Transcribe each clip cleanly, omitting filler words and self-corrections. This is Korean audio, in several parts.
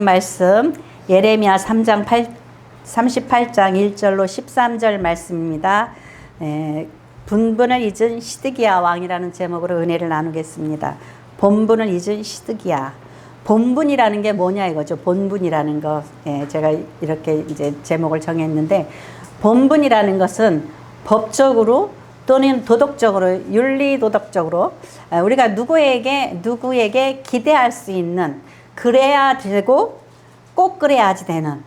말씀 예레미야 3장 38장 1절로 13절 말씀입니다. 분분을 잊은 시드기야 왕이라는 제목으로 은혜를 나누겠습니다. 본분을 잊은 시드기야. 본분이라는 게 뭐냐 이거죠. 본분이라는 거. 제가 이렇게 이제 제목을 정했는데, 본분이라는 것은 법적으로 또는 도덕적으로, 윤리도덕적으로 우리가 누구에게 기대할 수 있는, 그래야 되고 꼭 그래야지 되는,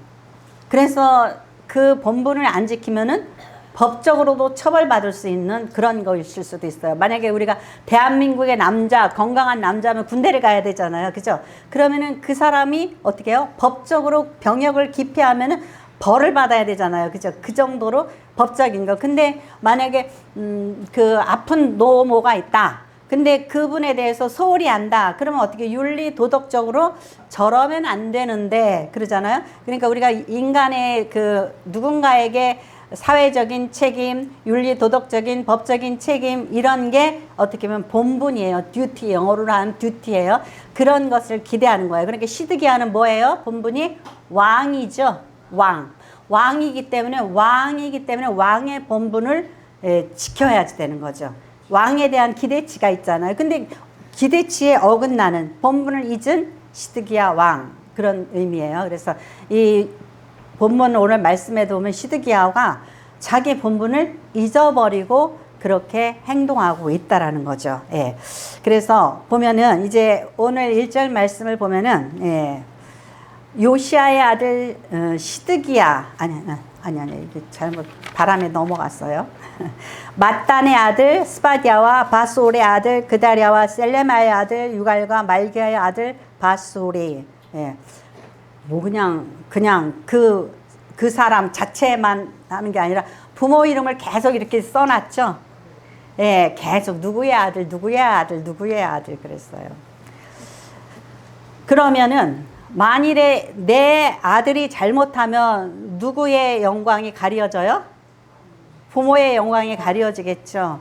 그래서 그 본분을 안 지키면은 법적으로도 처벌받을 수 있는 그런 것일 수도 있어요. 만약에 우리가 대한민국의 남자, 건강한 남자면 군대를 가야 되잖아요. 그죠? 그러면은 그 사람이 어떻게 해요? 법적으로 병역을 기피하면은 벌을 받아야 되잖아요. 그죠? 그 정도로 법적인 거. 근데 만약에 그 아픈 노모가 있다. 근데 그분에 대해서 소홀히 한다. 그러면 어떻게 윤리 도덕적으로 저러면 안 되는데 그러잖아요. 그러니까 우리가 인간의 그 누군가에게 사회적인 책임, 윤리 도덕적인 법적인 책임, 이런 게 어떻게 보면 본분이에요. 듀티, 영어로 하면 듀티예요. 그런 것을 기대하는 거예요. 그러니까 시드기야는 뭐예요? 본분이 왕이죠. 왕이기 때문에 왕의 본분을 지켜야지 되는 거죠. 왕에 대한 기대치가 있잖아요. 근데 기대치에 어긋나는, 본분을 잊은 시드기야 왕, 그런 의미예요. 그래서 이 본문 오늘 말씀에 보면 시드기야가 자기 본분을 잊어버리고 그렇게 행동하고 있다라는 거죠. 그래서 보면은 이제 오늘 1절 말씀을 보면은 요시야의 아들 시드기야, 아니 이게 잘못 바람에 넘어갔어요. mat단의 아들 스바디아와 바스올의 아들 그다랴와 셀레마의 아들 유갈과 말기야의 아들 바스올이, 뭐 그냥 그 사람 자체만 하는 게 아니라 부모 이름을 계속 이렇게 써놨죠. 계속 누구의 아들 그랬어요. 그러면은 만일에 내 아들이 잘못하면 누구의 영광이 가려져요? 부모의 영광이 가려지겠죠.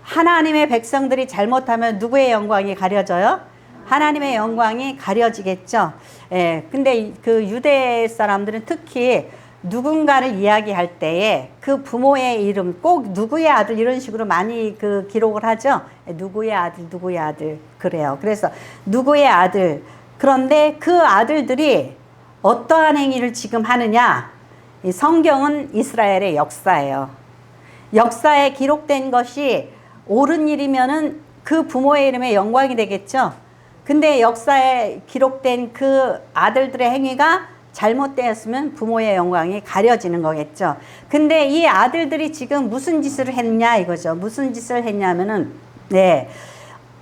하나님의 백성들이 잘못하면 누구의 영광이 가려져요? 하나님의 영광이 가려지겠죠. 근데 그 유대 사람들은 특히 누군가를 이야기할 때에 그 부모의 이름, 꼭 누구의 아들 이런 식으로 많이 그 기록을 하죠. 누구의 아들 그래요. 그래서 누구의 아들. 그런데 그 아들들이 어떠한 행위를 지금 하느냐? 이 성경은 이스라엘의 역사예요. 역사에 기록된 것이 옳은 일이면은 그 부모의 이름에 영광이 되겠죠. 근데 역사에 기록된 그 아들들의 행위가 잘못되었으면 부모의 영광이 가려지는 거겠죠. 근데 이 아들들이 지금 무슨 짓을 했냐 이거죠. 무슨 짓을 했냐면은,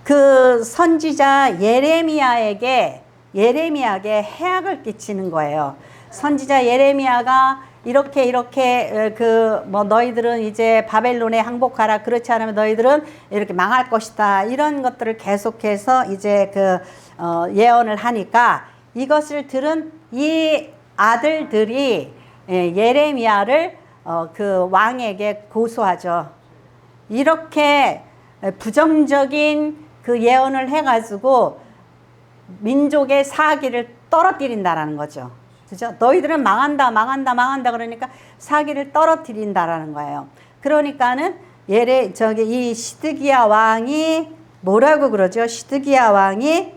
그 선지자 예레미야에게 해악을 끼치는 거예요. 선지자 예레미야가 이렇게 뭐 너희들은 이제 바벨론에 항복하라, 그렇지 않으면 너희들은 이렇게 망할 것이다, 이런 것들을 계속해서 이제 예언을 하니까 이것을 들은 이 아들들이 예레미야를 그 왕에게 고소하죠. 이렇게 부정적인 그 예언을 해가지고 민족의 사기를 떨어뜨린다라는 거죠. 그죠? 너희들은 망한다 그러니까 사기를 떨어뜨린다라는 거예요. 그러니까는 이 시드기야 왕이 뭐라고 그러죠? 시드기야 왕이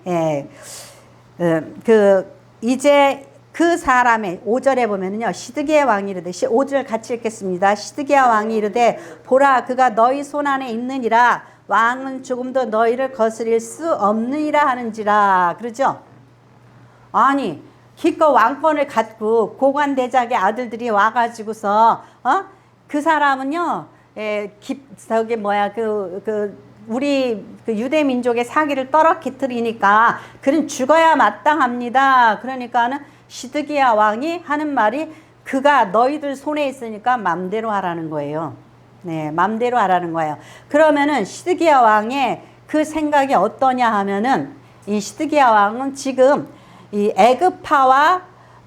이제 그 사람의 5절에 보면은요, 시드기야 왕이 이르되, 5절 같이 읽겠습니다. 시드기야 왕이 이르되, 보라, 그가 너희 손 안에 있느니라. 왕은 조금도 너희를 거스릴 수 없느니라 하는지라. 그러죠? 아니, 기껏 왕권을 갖고 고관대작의 아들들이 와가지고서 그 사람은요, 우리 그 유대 민족의 사기를 떨어뜨리니까 그는 죽어야 마땅합니다. 그러니까는 시드기야 왕이 하는 말이, 그가 너희들 손에 있으니까 맘대로 하라는 거예요. 맘대로 하라는 거예요. 그러면은 시드기야 왕의 그 생각이 어떠냐 하면은, 이 시드기야 왕은 지금 이 애굽파와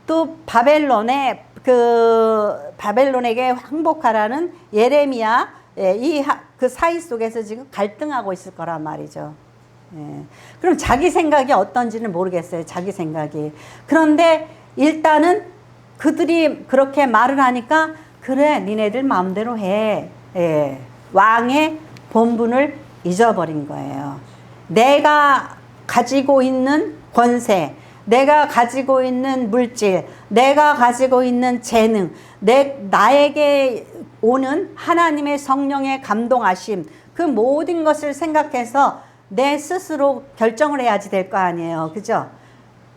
또 바벨론에게 항복하라는 예레미야 그 사이 속에서 지금 갈등하고 있을 거란 말이죠. 예. 그럼 자기 생각이 어떤지는 모르겠어요. 자기 생각이. 그런데 일단은 그들이 그렇게 말을 하니까 그래 니네들 마음대로 해. 예. 왕의 본분을 잊어버린 거예요. 내가 가지고 있는 권세, 내가 가지고 있는 물질, 내가 가지고 있는 재능, 나에게 오는 하나님의 성령의 감동하심, 그 모든 것을 생각해서 내 스스로 결정을 해야지 될 거 아니에요. 그죠?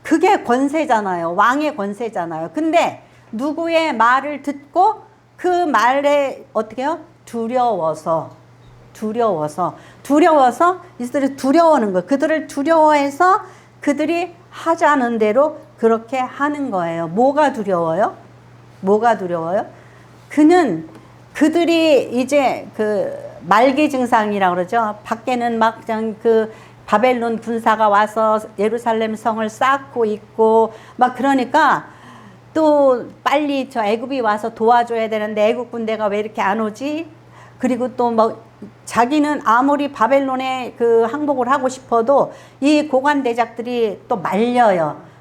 그게 권세잖아요. 왕의 권세잖아요. 근데 누구의 말을 듣고 그 말에 어떻게 해요? 두려워서 이들이 두려워하는 거예요. 그들을 두려워해서 그들이 하자는 대로 그렇게 하는 거예요. 뭐가 두려워요? 그들이 이제 그 말기 증상이라고 그러죠. 밖에는 막 그 바벨론 군사가 와서 예루살렘 성을 쌓고 있고 막 그러니까 또 빨리 저 애굽이 와서 도와줘야 되는데 애굽 군대가 왜 이렇게 안 오지? 그리고 또 뭐 자기는 아무리 바벨론에 그 항복을 하고 싶어도 이 고관 대작들이 또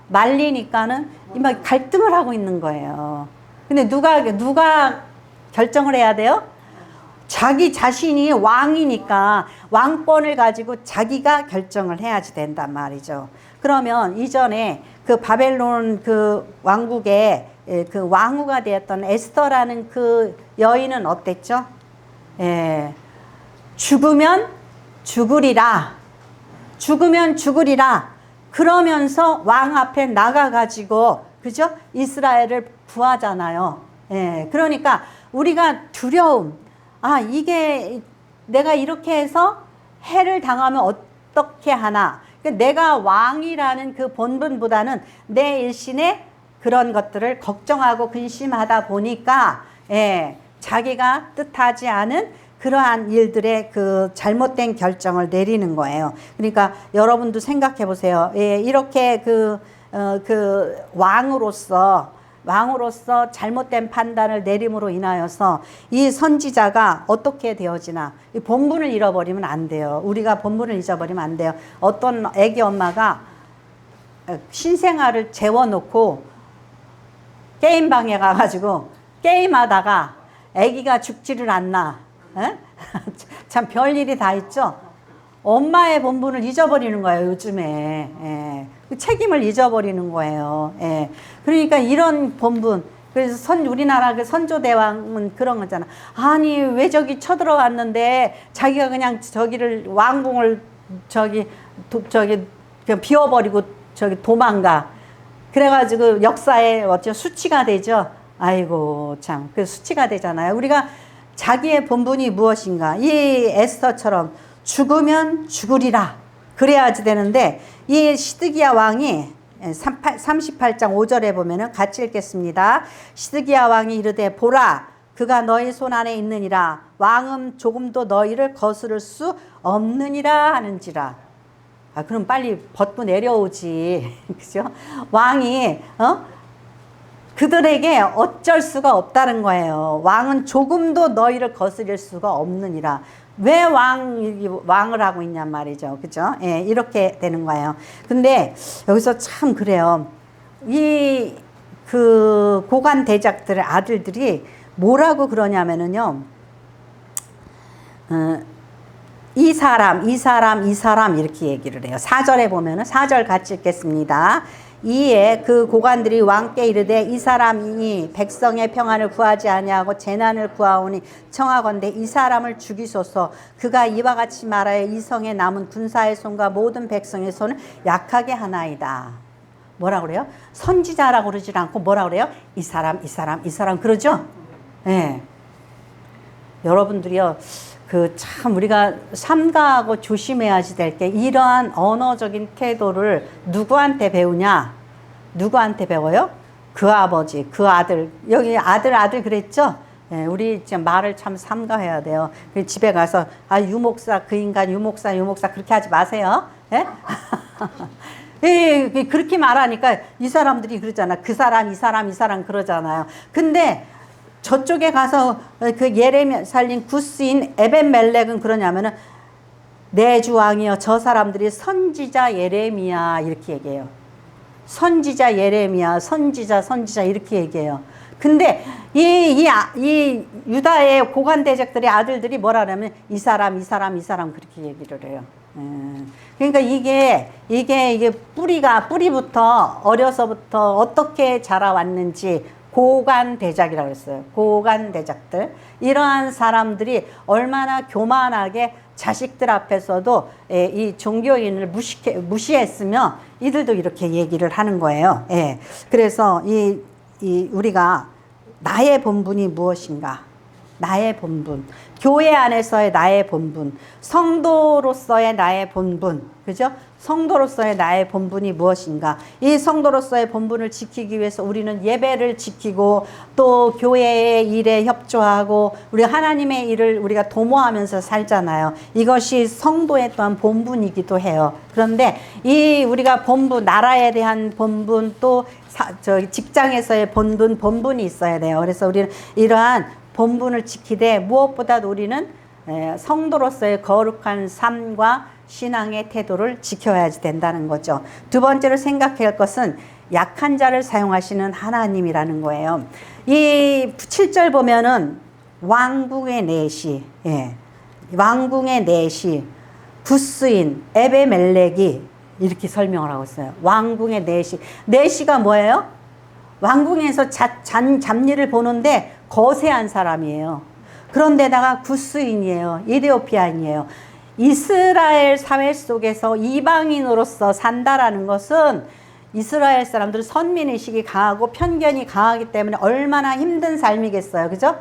말리니까는 막 갈등을 하고 있는 거예요. 근데 누가 결정을 해야 돼요? 자기 자신이 왕이니까 왕권을 가지고 자기가 결정을 해야지 된단 말이죠. 그러면 이전에 그 바벨론 그 왕국의 그 왕후가 되었던 에스더라는 그 여인은 어땠죠? 예. 죽으면 죽으리라. 그러면서 왕 앞에 나가가지고, 그죠? 이스라엘을 구하잖아요. 예. 그러니까 우리가 두려움, 이게 내가 이렇게 해서 해를 당하면 어떻게 하나. 내가 왕이라는 그 본분보다는 내 일신의 그런 것들을 걱정하고 근심하다 보니까, 예, 자기가 뜻하지 않은 그러한 일들의 그 잘못된 결정을 내리는 거예요. 그러니까 여러분도 생각해 보세요. 예, 이렇게 그 왕으로서 잘못된 판단을 내림으로 인하여서 이 선지자가 어떻게 되어지나. 이 본분을 잃어버리면 안 돼요. 우리가 본분을 잊어버리면 안 돼요. 어떤 애기 엄마가 신생아를 재워놓고 게임방에 가가지고 게임하다가 애기가 죽지를 않나. 참 별일이 다 있죠. 엄마의 본분을 잊어버리는 거예요, 요즘에. 예. 책임을 잊어버리는 거예요. 예. 그러니까 이런 본분. 그래서 우리나라 그 선조대왕은 그런 거잖아. 아니, 왜 저기 쳐들어왔는데 자기가 그냥 저기를 왕궁을 그냥 비워버리고 저기 도망가. 그래가지고 역사에 어째 수치가 되죠. 아이고, 참. 그 수치가 되잖아요. 우리가 자기의 본분이 무엇인가. 이 에스더처럼 죽으면 죽으리라. 그래야지 되는데, 이 시드기야 왕이 38장 5절에 보면은 같이 읽겠습니다. 시드기야 왕이 이르되 보라 그가 너희 손 안에 있느니라. 왕은 조금도 너희를 거스를 수 없느니라 하는지라. 그럼 빨리 벗고 내려오지. 그죠? 왕이 그들에게 어쩔 수가 없다는 거예요. 왕은 조금도 너희를 거스릴 수가 없느니라. 왜 왕을 하고 있냔 말이죠. 그죠? 예, 이렇게 되는 거예요. 근데 여기서 참 그래요. 그 고관 대작들의 아들들이 뭐라고 그러냐면은요. 이 사람 이렇게 얘기를 해요. 4절에 보면은 4절 같이 읽겠습니다. 이에 그 고관들이 왕께 이르되 이 사람이 백성의 평안을 구하지 아니하고 재난을 구하오니 청하건대 이 사람을 죽이소서. 그가 이와 같이 말하여 이 성에 남은 군사의 손과 모든 백성의 손을 약하게 하나이다. 뭐라 그래요? 선지자라고 그러지 않고 뭐라 그래요? 이 사람 그러죠? 예. 네. 여러분들이요. 참 우리가 삼가하고 조심해야지 될 게 이러한 언어적인 태도를 누구한테 배우냐? 누구한테 배워요? 그 아버지, 그 아들. 여기 아들 그랬죠? 예, 우리 지금 말을 참 삼가해야 돼요. 집에 가서 유목사 그 인간 유목사 그렇게 하지 마세요. 예? 예, 그렇게 말하니까 이 사람들이 그러잖아. 그 사람 이 사람 그러잖아요. 근데 저쪽에 가서 그 예레미야 살린 구스인 에벤멜렉은 그러냐면은 내 주 왕이여. 저 사람들이 선지자 예레미야 이렇게 얘기해요. 선지자 예레미야, 선지자 이렇게 얘기해요. 근데 이 유다의 고관 대적들의 아들들이 뭐라 하냐면 이 사람 그렇게 얘기를 해요. 그러니까 이게 뿌리부터 어려서부터 어떻게 자라왔는지 고관 대작이라고 했어요. 고관 대작들. 이러한 사람들이 얼마나 교만하게 자식들 앞에서도 이 종교인을 무시했으며 이들도 이렇게 얘기를 하는 거예요. 그래서 우리가 나의 본분이 무엇인가? 나의 본분. 교회 안에서의 나의 본분. 성도로서의 나의 본분. 그죠? 성도로서의 나의 본분이 무엇인가? 이 성도로서의 본분을 지키기 위해서 우리는 예배를 지키고 또 교회의 일에 협조하고 우리 하나님의 일을 우리가 도모하면서 살잖아요. 이것이 성도의 또한 본분이기도 해요. 그런데 우리가 본분, 나라에 대한 본분 또 직장에서의 본분이 있어야 돼요. 그래서 우리는 이러한 본분을 지키되 무엇보다도 우리는 성도로서의 거룩한 삶과 신앙의 태도를 지켜야 된다는 거죠. 두 번째로 생각해야 할 것은 약한 자를 사용하시는 하나님이라는 거예요. 이 7절 보면은 왕궁의 내시, 왕궁의 내시, 구스인, 에베멜렉이 이렇게 설명을 하고 있어요. 왕궁의 내시. 내시가 뭐예요? 왕궁에서 잡일을 보는데 거세한 사람이에요. 그런데다가 구스인이에요. 이디오피아인이에요. 이스라엘 사회 속에서 이방인으로서 산다라는 것은 이스라엘 사람들은 선민의식이 강하고 편견이 강하기 때문에 얼마나 힘든 삶이겠어요. 그죠?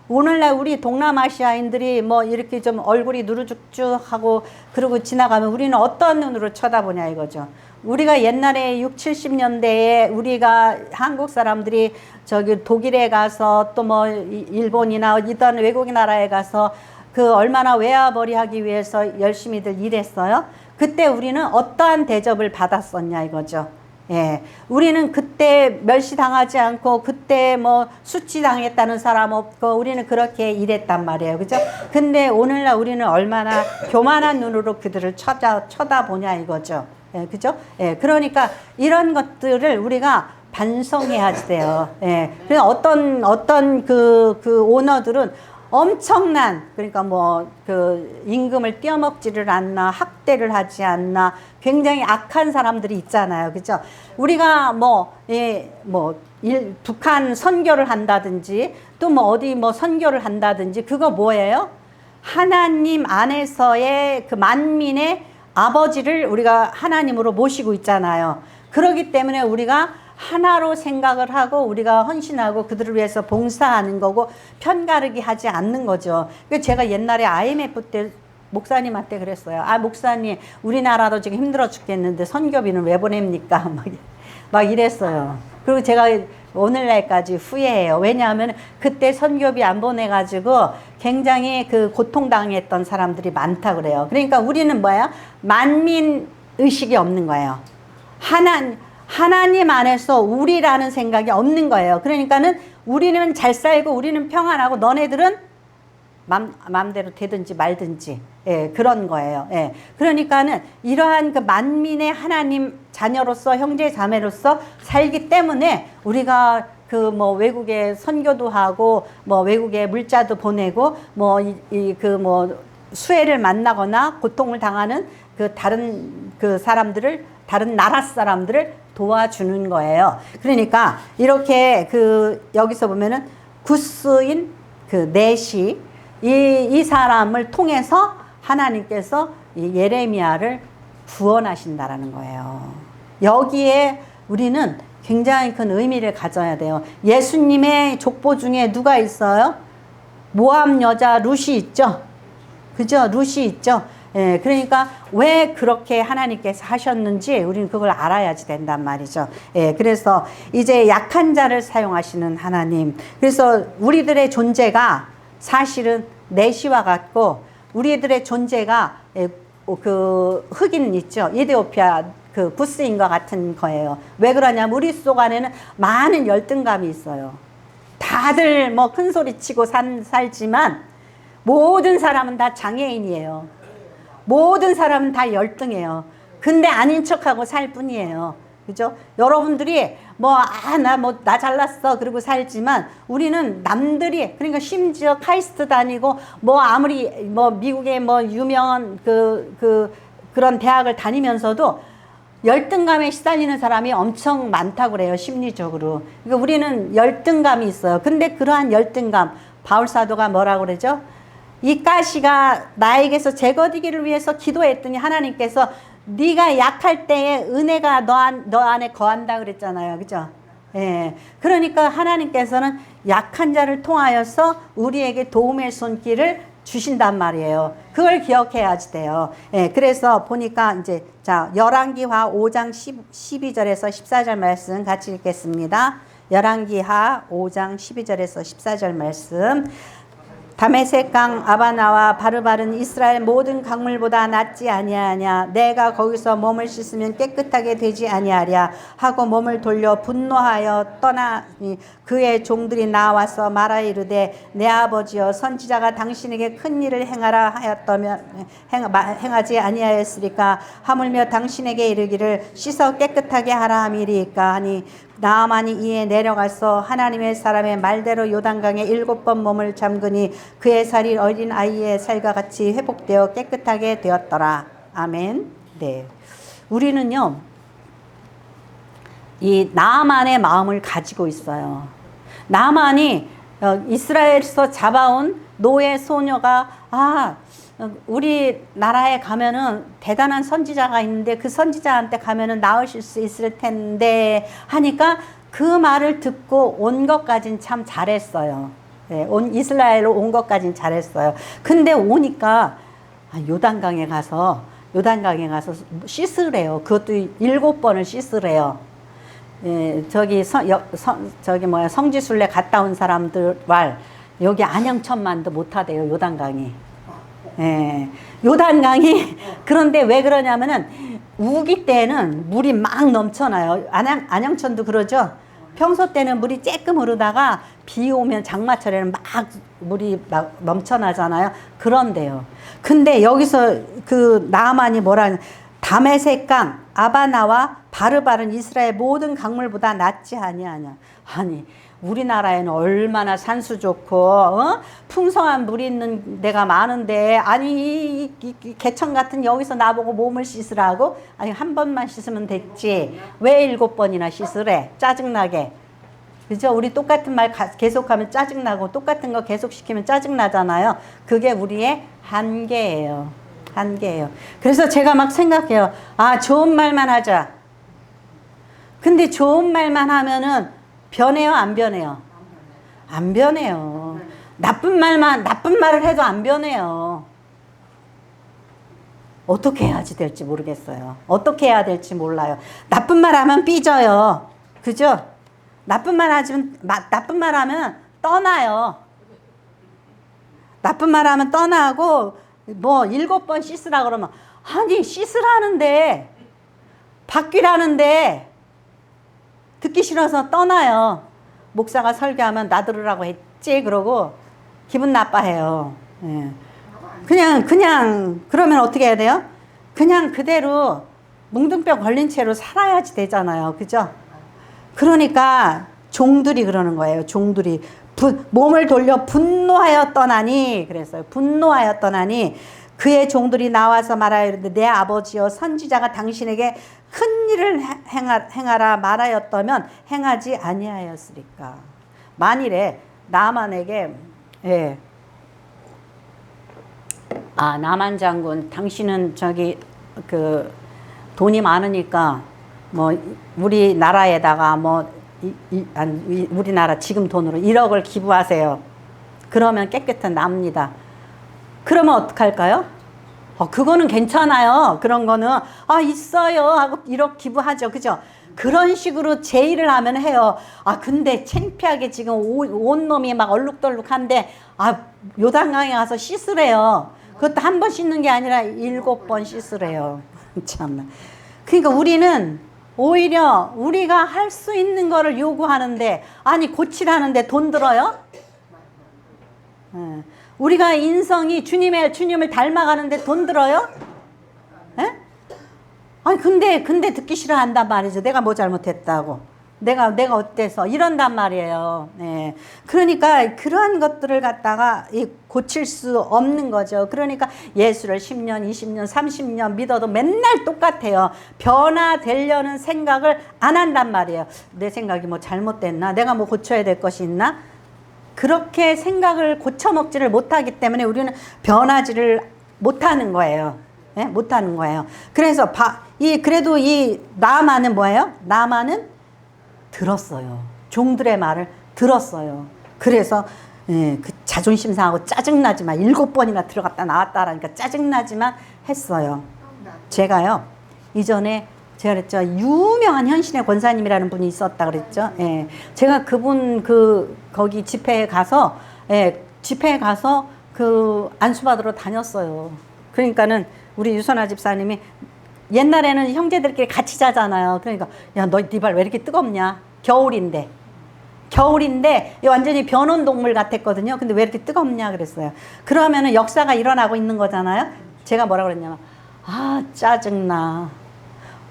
오늘날 우리 동남아시아인들이 뭐 이렇게 좀 얼굴이 누르죽죽하고 그러고 지나가면 우리는 어떤 눈으로 쳐다보냐 이거죠. 우리가 옛날에 6, 70년대에 우리가 한국 사람들이 저기 독일에 가서 또 뭐 일본이나 이런 외국 나라에 가서 그 얼마나 외화벌이 하기 위해서 열심히들 일했어요. 그때 우리는 어떠한 대접을 받았었냐 이거죠. 우리는 그때 멸시당하지 않고 그때 뭐 수치당했다는 사람 없고 우리는 그렇게 일했단 말이에요. 그죠? 근데 오늘날 우리는 얼마나 교만한 눈으로 그들을 쳐다보냐 이거죠. 그죠? 그러니까 이런 것들을 우리가 반성해야 돼요. 그래서 어떤 그 오너들은 엄청난, 그러니까 뭐 그 임금을 떼어먹지를 않나, 학대를 하지 않나, 굉장히 악한 사람들이 있잖아요. 그죠? 우리가 북한 선교를 한다든지 또 뭐 어디 뭐 선교를 한다든지 그거 뭐예요? 하나님 안에서의 그 만민의 아버지를 우리가 하나님으로 모시고 있잖아요. 그렇기 때문에 우리가 하나로 생각을 하고 우리가 헌신하고 그들을 위해서 봉사하는 거고 편가르기 하지 않는 거죠. 제가 옛날에 IMF 때 목사님한테 그랬어요. 아, 목사님, 우리나라도 지금 힘들어 죽겠는데 선교비는 왜 보냅니까? 막 이랬어요. 그리고 제가 오늘날까지 후회해요. 왜냐하면 그때 선교비 안 보내가지고 굉장히 그 고통당했던 사람들이 많다 그래요. 그러니까 우리는 뭐야? 만민 의식이 없는 거예요. 하나님 안에서 우리라는 생각이 없는 거예요. 그러니까는 우리는 잘 살고 우리는 평안하고 너네들은 마음대로 되든지 말든지 그런 거예요. 그러니까는 이러한 그 만민의 하나님 자녀로서 형제 자매로서 살기 때문에 우리가 그 뭐 외국에 선교도 하고 뭐 외국에 물자도 보내고 뭐 수혜를 만나거나 고통을 당하는 그 다른 그 사람들을 다른 나라 사람들을 도와주는 거예요. 그러니까 이렇게 여기서 보면은 구스인 그 넷이 이 사람을 통해서 하나님께서 이 예레미야를 구원하신다라는 거예요. 여기에 우리는 굉장히 큰 의미를 가져야 돼요. 예수님의 족보 중에 누가 있어요? 모압 여자 룻이 있죠. 그죠? 룻이 있죠. 그러니까 왜 그렇게 하나님께서 하셨는지 우리는 그걸 알아야지 된단 말이죠. 그래서 이제 약한 자를 사용하시는 하나님. 그래서 우리들의 존재가 사실은 내시와 같고 우리들의 존재가 그 흑인 있죠. 이디오피아 그 구스인과 같은 거예요. 왜 그러냐면 우리 속 안에는 많은 열등감이 있어요. 다들 뭐 큰 소리 치고 살지만 모든 사람은 다 장애인이에요. 모든 사람은 다 열등해요. 근데 아닌 척하고 살 뿐이에요. 그죠? 여러분들이 나 잘났어. 그러고 살지만 우리는 남들이, 그러니까 심지어 카이스트 다니고, 아무리, 미국의 유명한 그런 대학을 다니면서도 열등감에 시달리는 사람이 엄청 많다고 그래요. 심리적으로. 그러니까 우리는 열등감이 있어요. 근데 그러한 열등감, 바울 사도가 뭐라고 그러죠? 이 가시가 나에게서 제거되기를 위해서 기도했더니 하나님께서 네가 약할 때에 은혜가 너 안에 거한다 그랬잖아요. 그죠? 예. 그러니까 하나님께서는 약한 자를 통하여서 우리에게 도움의 손길을 주신단 말이에요. 그걸 기억해야지 돼요. 예. 그래서 보니까 이제 열왕기하 5장 12절에서 14절 말씀 같이 읽겠습니다. 열왕기하 5장 12절에서 14절 말씀. 다메섹강 아바나와 바르바른 이스라엘 모든 강물보다 낫지 아니하냐. 내가 거기서 몸을 씻으면 깨끗하게 되지 아니하랴 하고 몸을 돌려 분노하여 떠나니 그의 종들이 나와서 말하 이르되 내 아버지여 선지자가 당신에게 큰 일을 행하라 하였다면 행하지 아니하였으리까. 하물며 당신에게 이르기를 씻어 깨끗하게 하라 함이리까 하니 나아만이 이에 내려가서 하나님의 사람의 말대로 요단강에 7번 몸을 잠그니 그의 살이 어린 아이의 살과 같이 회복되어 깨끗하게 되었더라. 아멘. 네. 우리는요, 이 나아만의 마음을 가지고 있어요. 나아만이 이스라엘에서 잡아온 노예 소녀가 우리 나라에 가면은 대단한 선지자가 있는데 그 선지자한테 가면은 나으실 수 있을 텐데 하니까 그 말을 듣고 온 것까진 참 잘했어요. 네, 이스라엘로 온 것까진 잘했어요. 근데 오니까 요단강에 가서 씻으래요. 그것도 7번을 씻으래요. 예, 성지순례 갔다 온 사람들 말 여기 안양천만도 못하대요. 요단강이. 예, 요단강이 그런데 왜 그러냐면은 우기 때는 물이 막 넘쳐나요. 안양천도 그러죠. 평소 때는 물이 쬐끔 흐르다가 비 오면 장마철에는 막 물이 막 넘쳐나잖아요. 그런데요. 근데 여기서 그 나아만이 뭐라 다메섹강 아바나와 바르바른 이스라엘 모든 강물보다 낫지 아니하냐. 아니 우리나라에는 얼마나 산수 좋고 풍성한 물이 있는 데가 많은데 아니 이 개천 같은 여기서 나보고 몸을 씻으라고? 아니 한 번만 씻으면 됐지 왜 7번이나 씻으래? 짜증나게. 그죠? 우리 똑같은 말 계속하면 짜증나고 똑같은 거 계속 시키면 짜증나잖아요. 그게 우리의 한계예요. 한계예요. 그래서 제가 막 생각해요. 좋은 말만 하자. 근데 좋은 말만 하면은 변해요, 안 변해요? 안 변해요. 나쁜 말을 해도 안 변해요. 어떻게 해야지 될지 모르겠어요. 어떻게 해야 될지 몰라요. 나쁜 말 하면 삐져요. 그죠? 나쁜 말 하면 떠나요. 나쁜 말 하면 떠나고, 7번 씻으라 그러면, 아니, 씻으라는데, 바뀌라는데, 듣기 싫어서 떠나요. 목사가 설교하면 나 들으라고 했지 그러고 기분 나빠해요. 예. 그냥 그러면 어떻게 해야 돼요? 그냥 그대로 뭉둥뼈 걸린 채로 살아야지 되잖아요. 그죠? 그러니까 종들이 그러는 거예요. 종들이 몸을 돌려 분노하여 떠나니 그랬어요. 분노하여 떠나니 그의 종들이 나와서 말하였는데 내 아버지여 선지자가 당신에게 큰 일을 행하라 말하였다면 행하지 아니하였으리까. 만일에 나만에게 나만 장군 당신은 돈이 많으니까 우리나라에다가 우리나라 지금 돈으로 1억을 기부하세요. 그러면 깨끗한 납니다. 그러면 어떡할까요? 그거는 괜찮아요. 그런 거는 있어요 하고 1억 기부하죠. 그죠? 그런 식으로 제의를 하면 해요. 근데 창피하게 지금 온 놈이 막 얼룩덜룩한데 요단강에 가서 씻으래요. 그것도 한 번 씻는 게 아니라 7번 씻으래요. 참나. 그러니까 우리는 오히려 우리가 할 수 있는 거를 요구하는데 고치라는데 돈 들어요? 우리가 인성이 주님을 닮아가는데 돈 들어요? 아니, 근데 듣기 싫어한단 말이죠. 내가 뭐 잘못했다고. 내가 어때서 이런단 말이에요. 네. 그러니까 그런 것들을 갖다가 고칠 수 없는 거죠. 그러니까 예수를 10년, 20년, 30년 믿어도 맨날 똑같아요. 변화되려는 생각을 안 한단 말이에요. 내 생각이 뭐 잘못됐나? 내가 뭐 고쳐야 될 것이 있나? 그렇게 생각을 고쳐먹지를 못하기 때문에 우리는 변하지를 못하는 거예요. 네? 못하는 거예요. 그래서 그래도 이 나만은 뭐예요? 나만은 들었어요. 종들의 말을 들었어요. 그래서 그 자존심 상하고 짜증나지만 7번이나 들어갔다 나왔다라니까 짜증나지만 했어요. 제가요, 이전에 제가 그랬죠. 유명한 현신의 권사님이라는 분이 있었다 그랬죠. 예. 제가 그분 거기 집회에 가서 그 안수받으러 다녔어요. 그러니까는 우리 유선아 집사님이 옛날에는 형제들끼리 같이 자잖아요. 그러니까 야, 너 네 발 왜 이렇게 뜨겁냐? 겨울인데 완전히 변온 동물 같았거든요. 근데 왜 이렇게 뜨겁냐 그랬어요. 그러면은 역사가 일어나고 있는 거잖아요. 제가 뭐라고 그랬냐면 짜증나.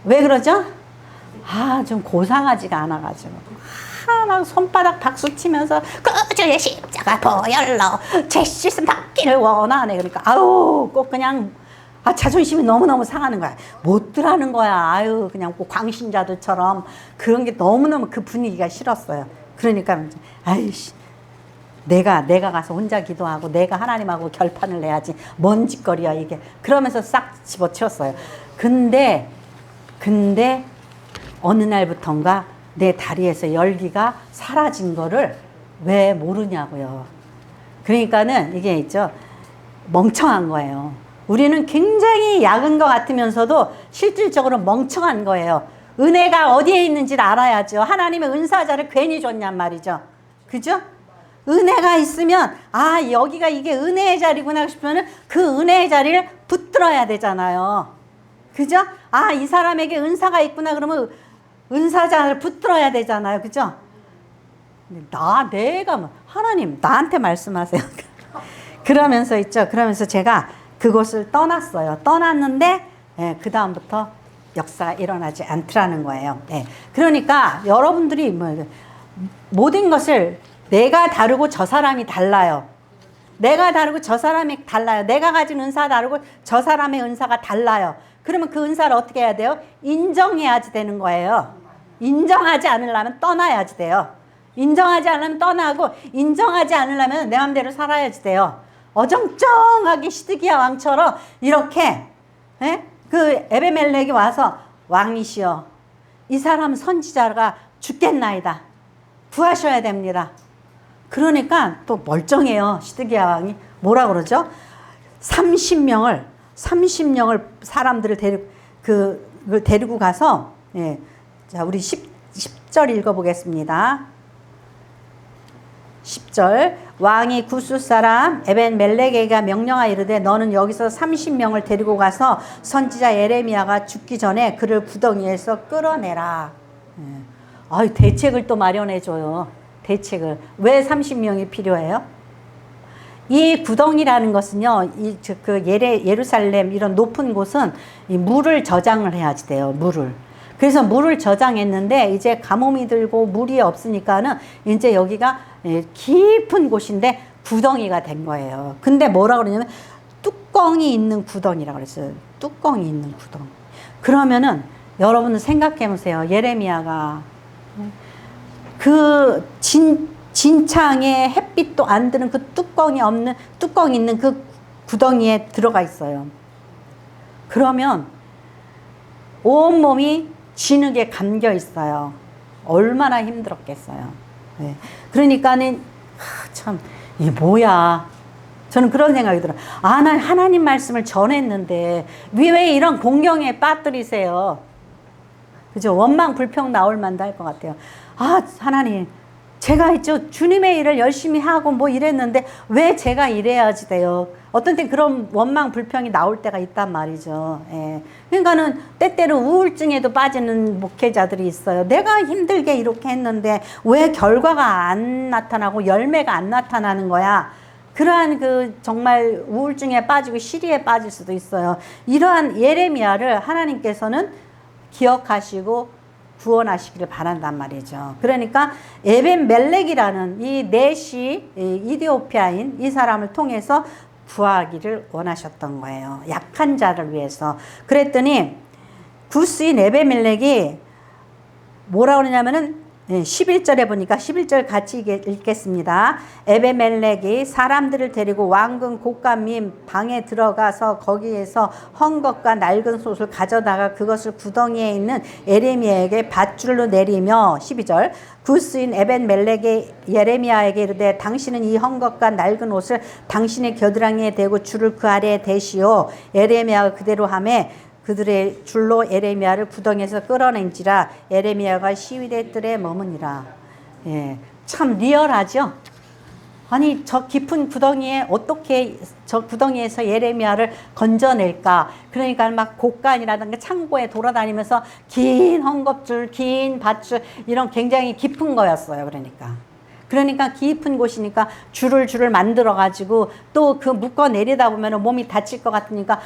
왜 그러죠? 좀 고상하지가 않아가지고 막 손바닥 박수 치면서 그주의 십자가 보혈로 제 씻음 받기를 원하네. 그러니까 꼭 그냥 자존심이 너무너무 상하는 거야. 못들하는 거야. 그냥 꼭 광신자들처럼 그런 게 너무너무 그 분위기가 싫었어요. 그러니까 아이씨, 내가 가서 혼자 기도하고 내가 하나님하고 결판을 내야지. 뭔 짓거리야 이게. 그러면서 싹 집어치웠어요. 근데 어느 날부턴가 내 다리에서 열기가 사라진 거를 왜 모르냐고요. 그러니까는 이게 있죠. 멍청한 거예요. 우리는 굉장히 약은 것 같으면서도 실질적으로 멍청한 거예요. 은혜가 어디에 있는지를 알아야죠. 하나님의 은사자를 괜히 줬냔 말이죠. 그죠? 은혜가 있으면 여기가 이게 은혜의 자리구나 싶으면 그 은혜의 자리를 붙들어야 되잖아요. 그죠? 이 사람에게 은사가 있구나 그러면 은사자를 붙들어야 되잖아요. 그죠? 내가 하나님 나한테 말씀하세요. 그러면서 제가 그곳을 떠났어요. 떠났는데 그 다음부터 역사가 일어나지 않더라는 거예요. 그러니까 여러분들이 모든 것을 내가 다르고 저 사람이 달라요. 내가 다르고 저 사람이 달라요. 내가 가진 은사가 다르고 저 사람의 은사가 달라요. 그러면 그 은사를 어떻게 해야 돼요? 인정해야지 되는 거예요. 인정하지 않으려면 떠나야지 돼요. 인정하지 않으면 떠나고 인정하지 않으려면 내 맘대로 살아야지 돼요. 어정쩡하게 시드기야 왕처럼 이렇게 그 에베멜렉이 와서 왕이시여 이 사람 선지자가 죽겠나이다. 구하셔야 됩니다. 그러니까 또 멀쩡해요. 시드기야 왕이 뭐라 그러죠? 30명을 사람들을 데리고 가서 자 우리 10절 읽어보겠습니다. 10절 왕이 구스 사람 에벤멜렉에게 명령하여 이르되 너는 여기서 30명을 데리고 가서 선지자 예레미야가 죽기 전에 그를 구덩이에서 끌어내라. 대책을 또 마련해줘요. 대책을. 왜 30명이 필요해요? 이 구덩이라는 것은요, 예루살렘 이런 높은 곳은 이 물을 저장을 해야지 돼요. 물을. 그래서 물을 저장했는데 이제 가뭄이 들고 물이 없으니까는 이제 여기가 깊은 곳인데 구덩이가 된 거예요. 근데 뭐라 그러냐면 뚜껑이 있는 구덩이라고 그랬어요. 뚜껑이 있는 구덩이. 그러면은 여러분은 생각해 보세요. 예레미야가 그 진창에 햇빛도 안 드는 그 뚜껑이 있는 그 구덩이에 들어가 있어요. 그러면 온몸이 진흙에 감겨 있어요. 얼마나 힘들었겠어요. 그러니까는 참 이게 뭐야. 저는 그런 생각이 들어요. 난 하나님 말씀을 전했는데 왜 이런 공경에 빠뜨리세요. 그죠? 원망 불평 나올 만도 할 것 같아요. 하나님 제가 있죠. 주님의 일을 열심히 하고 뭐 이랬는데 왜 제가 이래야지 돼요. 어떤 때 그런 원망 불평이 나올 때가 있단 말이죠. 그러니까는 때때로 우울증에도 빠지는 목회자들이 있어요. 내가 힘들게 이렇게 했는데 왜 결과가 안 나타나고 열매가 안 나타나는 거야. 그러한 정말 우울증에 빠지고 시리에 빠질 수도 있어요. 이러한 예레미야를 하나님께서는 기억하시고 구원하시기를 바란단 말이죠. 그러니까 에벤멜렉이라는 이 넷이 이디오피아인 이 사람을 통해서 구하기를 원하셨던 거예요. 약한 자를 위해서. 그랬더니 구스인 에벤멜렉이 뭐라 그러냐면은 11절에 보니까 11절 같이 읽겠습니다. 에베멜렉이 사람들을 데리고 왕궁 곡간 방에 들어가서 거기에서 헝겊과 낡은 솥을 가져다가 그것을 구덩이에 있는 예레미야에게 밧줄로 내리며 12절 구스인 에벤멜렉이 예레미야에게 이르되 당신은 이 헝겊과 낡은 옷을 당신의 겨드랑이에 대고 줄을 그 아래에 대시오. 예레미야가 그대로 하매 그들의 줄로 예레미야를 구덩이에서 끌어낸지라 예레미야가 시위대 뜰에 머무니라. 예, 참 리얼하죠? 아니 저 깊은 구덩이에 어떻게 저 구덩이에서 예레미야를 건져낼까? 그러니까 막 곡간이라든가 창고에 돌아다니면서 긴 헝겊줄, 긴 밧줄 이런 굉장히 깊은 거였어요. 그러니까 깊은 곳이니까 줄을 만들어 가지고 또 그 묶어 내리다 보면 몸이 다칠 것 같으니까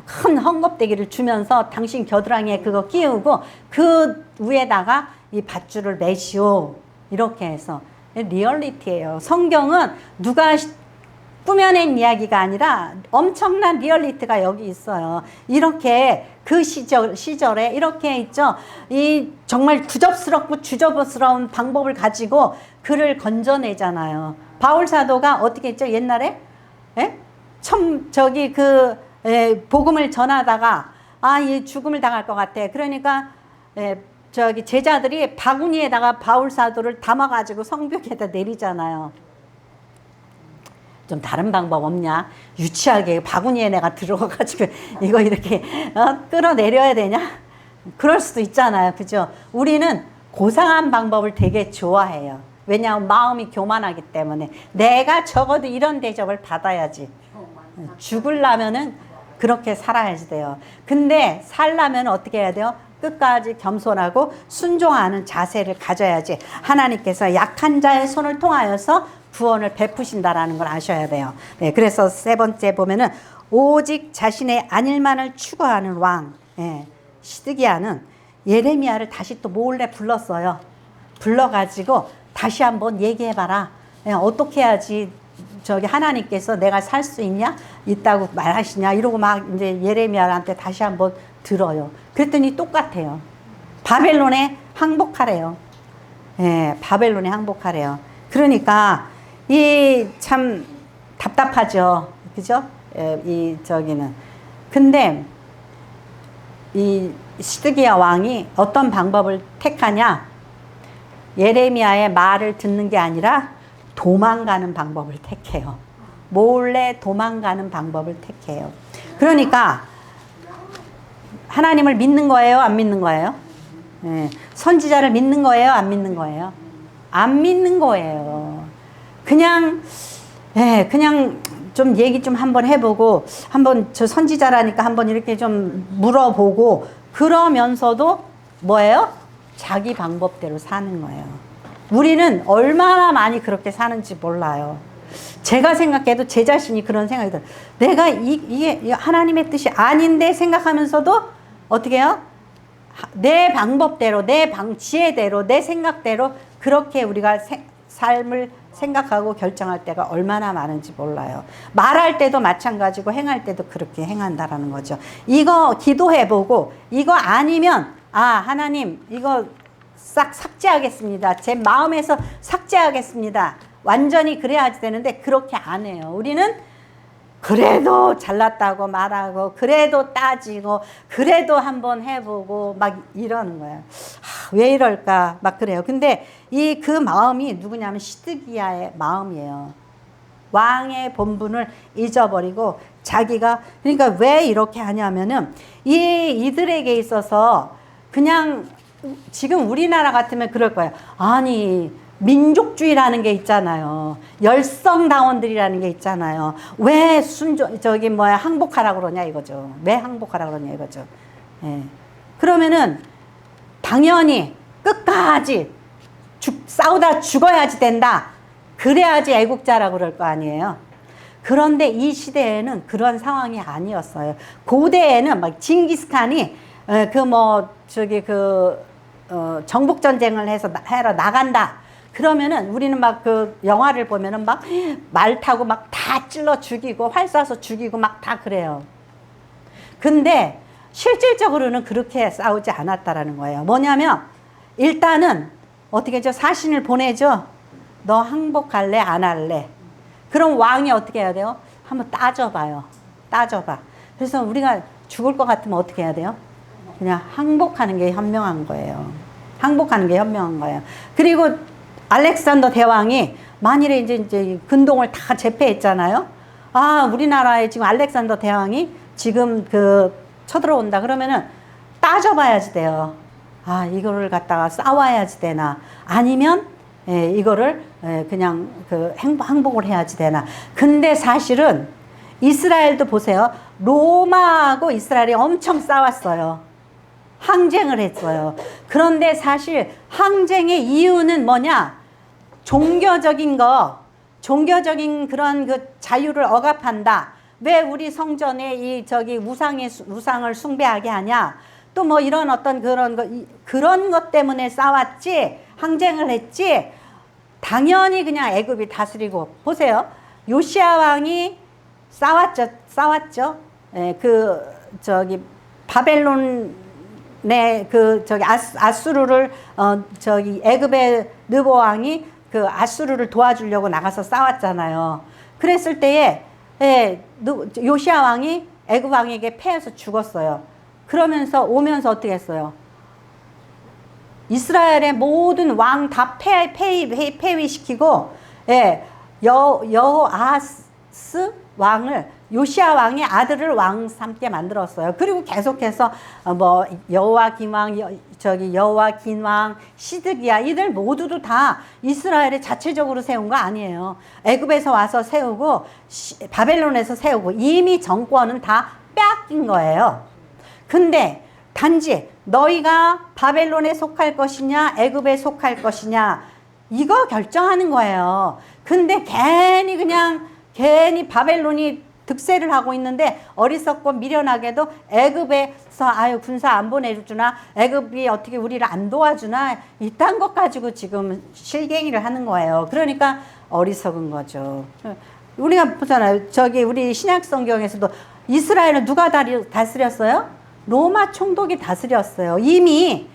큰 헝겊대기를 주면서 당신 겨드랑이에 그거 끼우고 그 위에다가 이 밧줄을 매시오. 이렇게 해서 리얼리티예요. 성경은 누가 꾸며낸 이야기가 아니라 엄청난 리얼리티가 여기 있어요. 이렇게 그 시절에 이렇게 있죠. 이 정말 구접스럽고 주접스러운 방법을 가지고 그를 건져내잖아요. 바울 사도가 어떻게 했죠? 옛날에 복음을 전하다가 이 죽음을 당할 것 같아. 그러니까 제자들이 바구니에다가 바울 사도를 담아가지고 성벽에다 내리잖아요. 좀 다른 방법 없냐? 유치하게 바구니에 내가 들어가가지고 이거 이렇게 끌어내려야 되냐? 그럴 수도 있잖아요. 그죠? 우리는 고상한 방법을 되게 좋아해요. 왜냐하면 마음이 교만하기 때문에 내가 적어도 이런 대접을 받아야지. 죽으려면은 그렇게 살아야지 돼요. 근데 살려면 어떻게 해야 돼요? 끝까지 겸손하고 순종하는 자세를 가져야지 하나님께서 약한 자의 손을 통하여서 구원을 베푸신다라는 걸 아셔야 돼요. 네, 그래서 세 번째 보면은 오직 자신의 안일만을 추구하는 왕 시드기야는 예레미야를 다시 또 몰래 불렀어요. 불러가지고 다시 한번 얘기해봐라. 어떻게 해야지 하나님께서 내가 살 수 있다고 말하시냐 이러고 막 이제 예레미야한테 다시 한번 들어요. 그랬더니 똑같아요. 바벨론에 항복하래요. 바벨론에 항복하래요. 그러니까 이 참 답답하죠. 그죠? 근데 이 시드기야 왕이 어떤 방법을 택하냐? 예레미야의 말을 듣는 게 아니라 도망가는 방법을 택해요. 몰래 도망가는 방법을 택해요. 그러니까 하나님을 믿는 거예요? 안 믿는 거예요? 선지자를 믿는 거예요? 안 믿는 거예요? 안 믿는 거예요. 그냥 좀 얘기 좀 한번 해보고 한번 저 선지자라니까 한번 이렇게 좀 물어보고 그러면서도 뭐예요? 자기 방법대로 사는 거예요. 우리는 얼마나 많이 그렇게 사는지 몰라요. 제가 생각해도 제 자신이 그런 생각이 들어요. 내가 이게 하나님의 뜻이 아닌데 생각하면서도 어떻게 해요? 내 방법대로, 내 지혜대로, 내 생각대로 그렇게 우리가 삶을 생각하고 결정할 때가 얼마나 많은지 몰라요. 말할 때도 마찬가지고 행할 때도 그렇게 행한다라는 거죠. 이거 기도해보고 이거 아니면 하나님 이거 싹 삭제하겠습니다. 제 마음에서 삭제하겠습니다. 완전히 그래야지 되는데 그렇게 안 해요. 우리는 그래도 잘났다고 말하고 그래도 따지고 그래도 한번 해보고 막 이러는 거예요. 왜 이럴까 막 그래요. 근데 그 마음이 누구냐면 시드기야의 마음이에요. 왕의 본분을 잊어버리고 자기가 그러니까 왜 이렇게 하냐면은 이들에게 있어서 그냥 지금 우리나라 같으면 그럴 거예요. 아니 민족주의라는 게 있잖아요. 열성다원들이라는 게 있잖아요. 왜 항복하라고 그러냐 이거죠. 왜 항복하라고 그러냐 이거죠. 그러면은 당연히 끝까지 싸우다 죽어야지 된다. 그래야지 애국자라고 그럴 거 아니에요. 그런데 이 시대에는 그런 상황이 아니었어요. 고대에는 막 징기스칸이 정복 전쟁을 해서 하러 나간다. 그러면은 우리는 막 그 영화를 보면은 막 말 타고 막 다 찔러 죽이고 활 쏴서 죽이고 막 다 그래요. 근데 실질적으로는 그렇게 싸우지 않았다라는 거예요. 뭐냐면 일단은 어떻게 저 사신을 보내죠. 너 항복할래 안 할래? 그럼 왕이 어떻게 해야 돼요? 한번 따져봐요. 따져봐. 그래서 우리가 죽을 것 같으면 어떻게 해야 돼요? 그냥 항복하는 게 현명한 거예요. 항복하는 게 현명한 거예요. 그리고 알렉산더 대왕이 만일에 이제 근동을 다 제패했잖아요. 아, 우리나라에 지금 알렉산더 대왕이 지금 쳐들어온다. 그러면은 따져봐야지 돼요. 아, 이거를 갖다가 싸워야지 되나. 아니면, 이거를, 그냥 항복을 해야지 되나. 근데 사실은 이스라엘도 보세요. 로마하고 이스라엘이 엄청 싸웠어요. 항쟁을 했어요. 그런데 사실 항쟁의 이유는 뭐냐? 종교적인 그런 자유를 억압한다. 왜 우리 성전에 우상을 숭배하게 하냐? 또 뭐 이런 어떤 그런 것 때문에 싸웠지, 항쟁을 했지, 당연히 그냥 애굽이 다스리고, 보세요. 요시야 왕이 싸웠죠. 바벨론의 아수르를, 애굽의 느보 왕이 아수르를 도와주려고 나가서 싸웠잖아요. 그랬을 때에, 요시야 왕이 애굽 왕에게 패해서 죽었어요. 그러면서 오면서 어떻게 했어요? 이스라엘의 모든 왕 다 폐위시키고, 여호아스 왕을, 요시야 왕의 아들을 왕 삼게 만들었어요. 그리고 계속해서 여호와긴 왕, 시드기야, 이들 모두도 다 이스라엘이 자체적으로 세운 거 아니에요. 애굽에서 와서 세우고 바벨론에서 세우고 이미 정권은 다 빼앗긴 거예요. 근데 단지 너희가 바벨론에 속할 것이냐 애굽에 속할 것이냐 이거 결정하는 거예요. 근데 괜히 바벨론이 득세를 하고 있는데 어리석고 미련하게도 애굽에서 군사 안 보내주나, 애굽이 어떻게 우리를 안 도와주나, 이딴 것 가지고 지금 실갱이를 하는 거예요. 그러니까 어리석은 거죠. 우리가 보잖아요. 우리 신약 성경에서도 이스라엘을 누가 다스렸어요? 로마 총독이 다스렸어요. 이미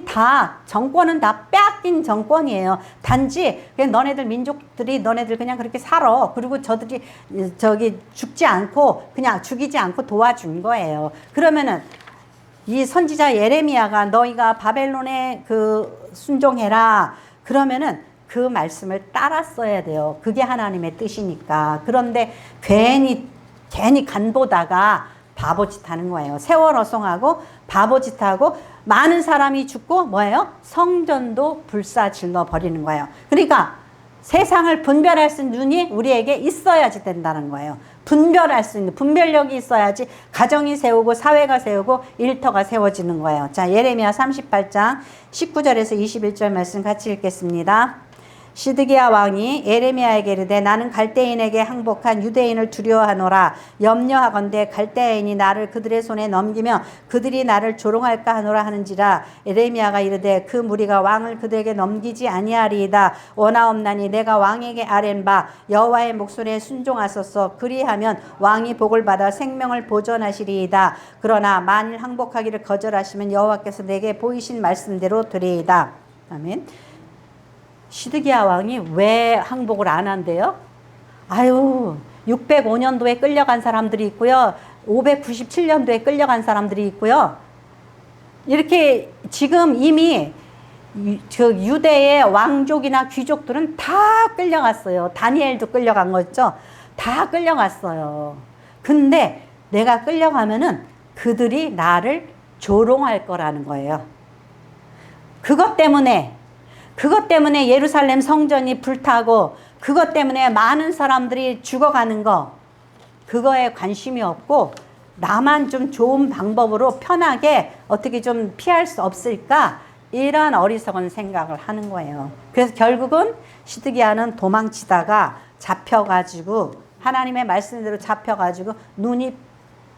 다 정권은 다 빼앗긴 정권이에요. 단지 그냥 너네들 민족들이 너네들 그냥 그렇게 살아. 그리고 저들이 죽지 않고 그냥 죽이지 않고 도와준 거예요. 그러면은 이 선지자 예레미야가 너희가 바벨론에 순종해라. 그러면은 그 말씀을 따랐어야 돼요. 그게 하나님의 뜻이니까. 그런데 괜히 간보다가 바보짓 하는 거예요. 세월 어송하고 바보짓하고 많은 사람이 죽고 뭐예요? 성전도 불사질러 버리는 거예요. 그러니까 세상을 분별할 수 있는 눈이 우리에게 있어야지 된다는 거예요. 분별할 수 있는 분별력이 있어야지 가정이 세우고 사회가 세우고 일터가 세워지는 거예요. 자, 예레미야 38장 19절에서 21절 말씀 같이 읽겠습니다. 시드기야 왕이 예레미야에게 이르되 나는 갈대인에게 항복한 유대인을 두려워하노라. 염려하건대 갈대인이 나를 그들의 손에 넘기며 그들이 나를 조롱할까 하노라 하는지라. 예레미야가 이르되 그 무리가 왕을 그들에게 넘기지 아니하리이다. 원하옵나니 내가 왕에게 아랜 바 여호와의 목소리에 순종하소서. 그리하면 왕이 복을 받아 생명을 보존하시리이다. 그러나 만일 항복하기를 거절하시면 여호와께서 내게 보이신 말씀대로 되리이다. 아멘. 시드기야 왕이 왜 항복을 안 한대요? 605년도에 끌려간 사람들이 있고요. 597년도에 끌려간 사람들이 있고요. 이렇게 지금 이미 유대의 왕족이나 귀족들은 다 끌려갔어요. 다니엘도 끌려간 거죠. 다 끌려갔어요. 근데 내가 끌려가면은 그들이 나를 조롱할 거라는 거예요. 그것 때문에 예루살렘 성전이 불타고 그것 때문에 많은 사람들이 죽어가는 거, 그거에 관심이 없고 나만 좀 좋은 방법으로 편하게 어떻게 좀 피할 수 없을까, 이런 어리석은 생각을 하는 거예요. 그래서 결국은 시드기야는 도망치다가 잡혀가지고 하나님의 말씀대로 잡혀가지고 눈이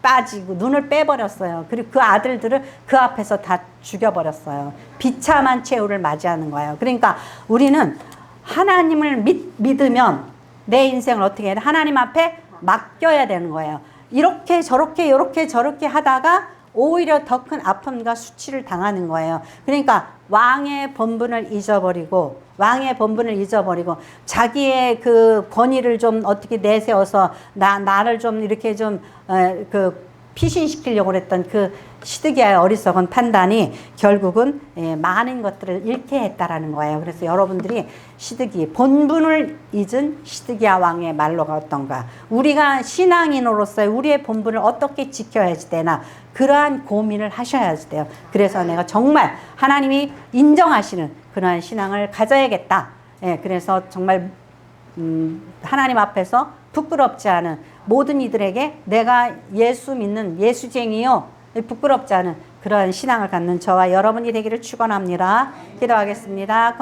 빠지고 눈을 빼버렸어요. 그리고 그 아들들을 그 앞에서 다 죽여버렸어요. 비참한 최후를 맞이하는 거예요. 그러니까 우리는 하나님을 믿으면 내 인생을 어떻게 해야 돼? 하나님 앞에 맡겨야 되는 거예요. 이렇게 저렇게 이렇게 저렇게 하다가 오히려 더 큰 아픔과 수치를 당하는 거예요. 그러니까 왕의 본분을 잊어버리고 자기의 그 권위를 좀 어떻게 내세워서 나를 좀 이렇게 좀 피신시키려고 했던 그 시드기야의 어리석은 판단이 결국은 많은 것들을 잃게 했다라는 거예요. 그래서 여러분들이 본분을 잊은 시드기야 왕의 말로가 어떤가? 우리가 신앙인으로서 우리의 본분을 어떻게 지켜야지 되나? 그러한 고민을 하셔야지 돼요. 그래서 내가 정말 하나님이 인정하시는 그러한 신앙을 가져야겠다. 그래서 정말 하나님 앞에서 부끄럽지 않은 모든 이들에게 내가 예수 믿는 예수쟁이요 부끄럽지 않은 그러한 신앙을 갖는 저와 여러분이 되기를 축원합니다. 기도하겠습니다.